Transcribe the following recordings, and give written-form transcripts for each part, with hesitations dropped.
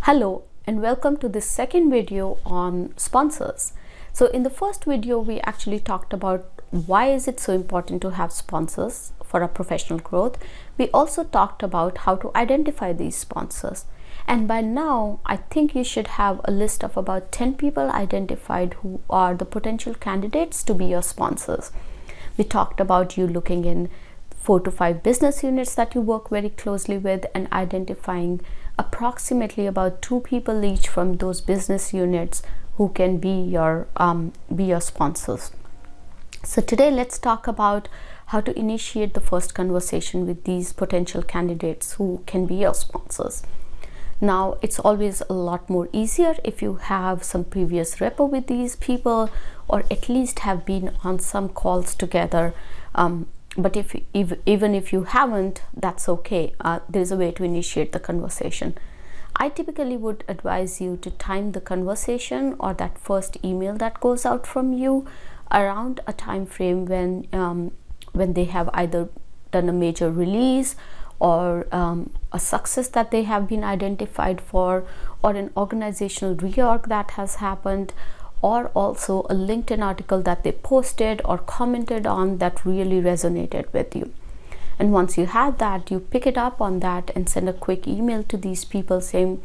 Hello and welcome to this second video on sponsors. So in the first video we actually talked about why is it so important to have sponsors for our professional growth. We also talked about how to identify these sponsors, and by now I think you should have a list of about 10 people identified who are the potential candidates to be your sponsors. We talked about you looking in 4 to 5 business units that you work very closely with and identifying approximately about 2 people each from those business units who can be your sponsors. So today let's talk about how to initiate the first conversation with these potential candidates who can be your sponsors. Now, it's always a lot more easier if you have some previous rapport with these people, or at least have been on some calls together. But even if you haven't, that's okay. There's a way to initiate the conversation. I typically would advise you to time the conversation or that first email that goes out from you around a time frame when they have either done a major release or a success that they have been identified for, or an organizational reorg that has happened, or also a LinkedIn article that they posted or commented on that really resonated with you. And once you have that, you pick it up on that and send a quick email to these people saying,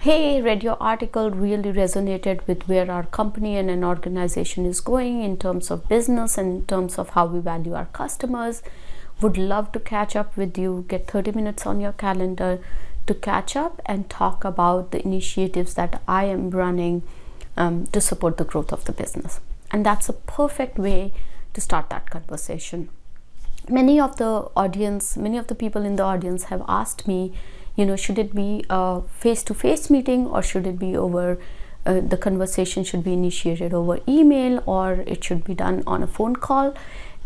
hey, read your article, really resonated with where our company and an organization is going in terms of business and in terms of how we value our customers. Would love to catch up with you, get 30 minutes on your calendar to catch up and talk about the initiatives that I am running to support the growth of the business. And that's a perfect way to start that conversation. Many of the people in the audience have asked me, should it be a face-to-face meeting, or should it be over the conversation should be initiated over email, or it should be done on a phone call?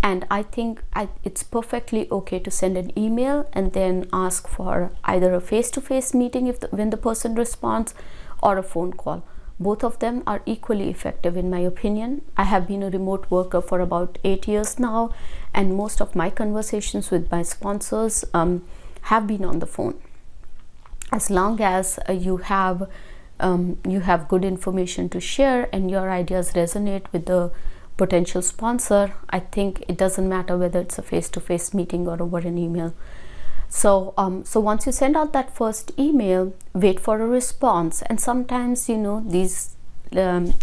And I think it's perfectly okay to send an email and then ask for either a face-to-face meeting when the person responds, or a phone call. Both of them are equally effective in my opinion. I have been a remote worker for about 8 years now, and most of my conversations with my sponsors have been on the phone. As long as you have good information to share and your ideas resonate with the potential sponsor, I think it doesn't matter whether it's a face-to-face meeting or over an email. So once you send out that first email, wait for a response. And sometimes, these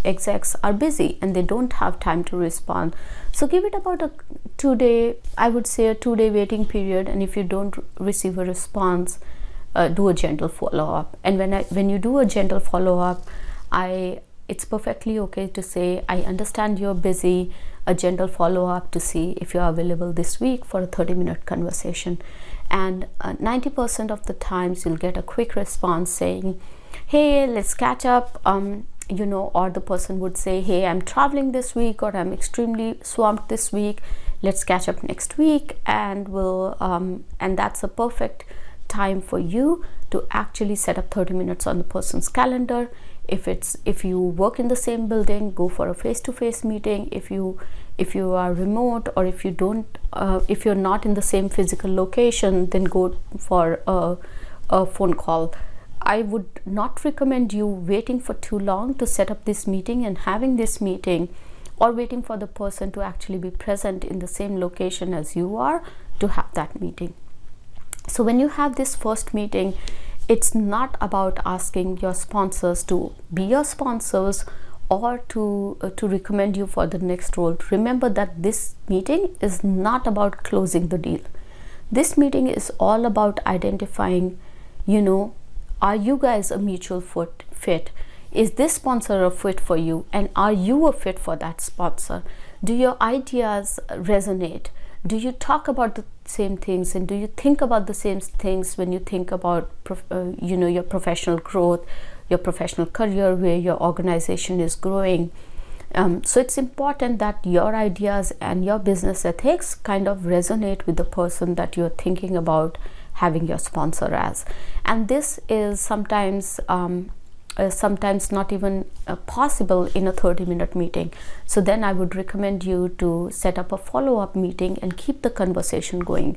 execs are busy and they don't have time to respond. So give it about a 2-day, I would say a 2-day waiting period. And if you don't receive a response, do a gentle follow-up. And when you do a gentle follow-up, it's perfectly okay to say, I understand you're busy, a gentle follow-up to see if you're available this week for a 30-minute conversation. And 90% of the times you'll get a quick response saying, hey, let's catch up, or the person would say, hey, I'm traveling this week, or I'm extremely swamped this week, let's catch up next week. And and that's a perfect time for you to actually set up 30 minutes on the person's calendar. If you work in the same building, go for a face-to-face meeting. If you are remote, or if you're not in the same physical location, then go for a phone call. I would not recommend you waiting for too long to set up this meeting and having this meeting, or waiting for the person to actually be present in the same location as you are to have that meeting. So when you have this first meeting, it's not about asking your sponsors to be your sponsors or to recommend you for the next role. Remember that this meeting is not about closing the deal. This meeting is all about identifying, are you guys a mutual fit? Is this sponsor a fit for you? And are you a fit for that sponsor? Do your ideas resonate? Do you talk about the same things, and do you think about the same things when you think about your professional growth, your professional career, where your organization is growing? So it's important that your ideas and your business ethics kind of resonate with the person that you're thinking about having your sponsor as. And this is sometimes not even possible in a 30-minute meeting. So then I would recommend you to set up a follow-up meeting and keep the conversation going.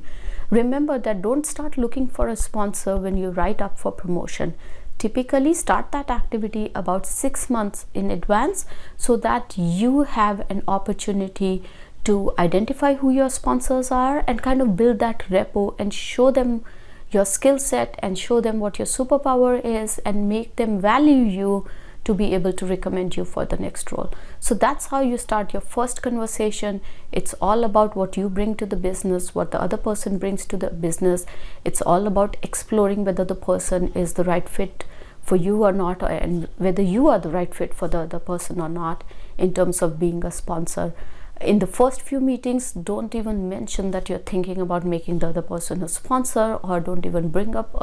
Remember that don't start looking for a sponsor when you write up for promotion. typically start that activity about 6 months in advance, so that you have an opportunity to identify who your sponsors are and kind of build that rapport and show them your skill set and show them what your superpower is and make them value you to be able to recommend you for the next role. So that's how you start your first conversation. It's all about what you bring to the business, what the other person brings to the business. It's all about exploring whether the person is the right fit for you or not, and whether you are the right fit for the other person or not in terms of being a sponsor. In the first few meetings, don't even mention that you're thinking about making the other person a sponsor, or don't even bring up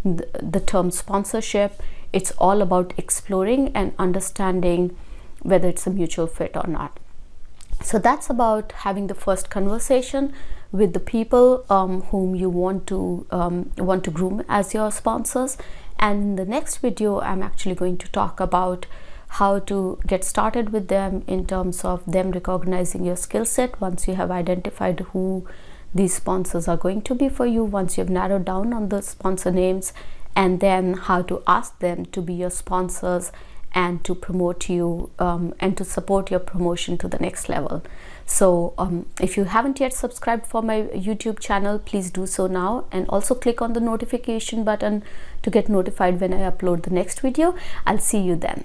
the term sponsorship. It's all about exploring and understanding whether it's a mutual fit or not. So that's about having the first conversation with the people whom you want to groom as your sponsors. And in the next video, I'm actually going to talk about how to get started with them in terms of them recognizing your skill set once you have identified who these sponsors are going to be for you, once you've narrowed down on the sponsor names, and then how to ask them to be your sponsors and to promote you and to support your promotion to the next level. So if you haven't yet subscribed for my YouTube channel, please do so now, and also click on the notification button to get notified when I upload the next video. I'll see you then.